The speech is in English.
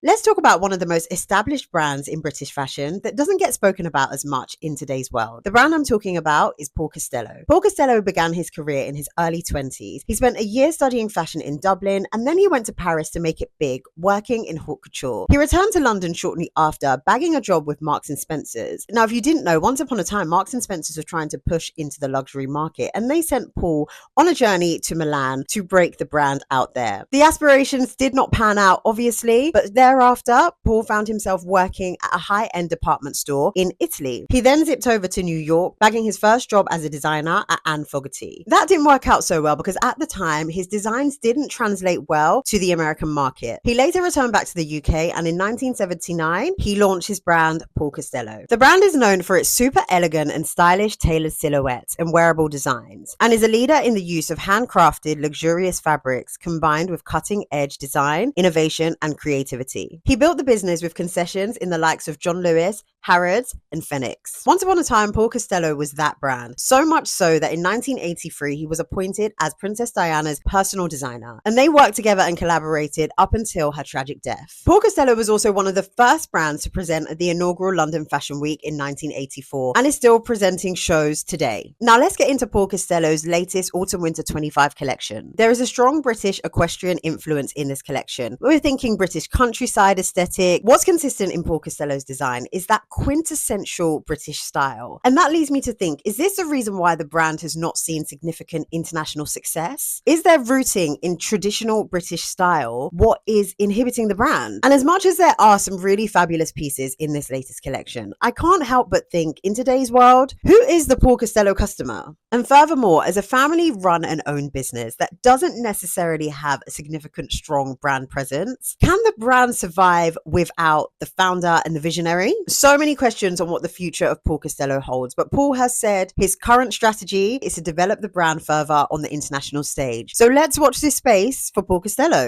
Let's talk about one of the most established brands in British fashion that doesn't get spoken about as much in today's world. The brand I'm talking about is Paul Costelloe. Paul Costelloe began his career in his early 20s. He spent a year studying fashion in Dublin, and then he went to Paris to make it big, working in haute couture. He returned to London shortly after, bagging a job with Marks and Spencer's. Now, if you didn't know, once upon a time, Marks and Spencer's were trying to push into the luxury market, and they sent Paul on a journey to Milan to break the brand out there. The aspirations did not pan out, obviously, but thereafter, Paul found himself working at a high-end department store in Italy. He then zipped over to New York, bagging his first job as a designer at Anne Fogarty. That didn't work out so well because at the time, his designs didn't translate well to the American market. He later returned back to the UK, and in 1979, he launched his brand, Paul Costelloe. The brand is known for its super elegant and stylish tailored silhouettes and wearable designs, and is a leader in the use of handcrafted, luxurious fabrics combined with cutting-edge design, innovation, and creativity. He built the business with concessions in the likes of John Lewis, Harrods, and Phoenix. Once upon a time, Paul Costelloe was that brand, so much so that in 1983, he was appointed as Princess Diana's personal designer, and they worked together and collaborated up until her tragic death. Paul Costelloe was also one of the first brands to present at the inaugural London Fashion Week in 1984, and is still presenting shows today. Now let's get into Paul Costelloe's latest Autumn-Winter 25 collection. There is a strong British equestrian influence in this collection. We're thinking British countryside aesthetic. What's consistent in Paul Costelloe's design is that quintessential British style. And that leads me to think, is this the reason why the brand has not seen significant international success? Is their rooting in traditional British style what is inhibiting the brand? And as much as there are some really fabulous pieces in this latest collection, I can't help but think, in today's world, who is the Paul Costelloe customer? And furthermore, as a family run and owned business that doesn't necessarily have a significant strong brand presence, can the brand survive without the founder and the visionary? So many questions on what the future of Paul Costelloe holds, but Paul has said his current strategy is to develop the brand further on the international stage. So let's watch this space for Paul Costelloe.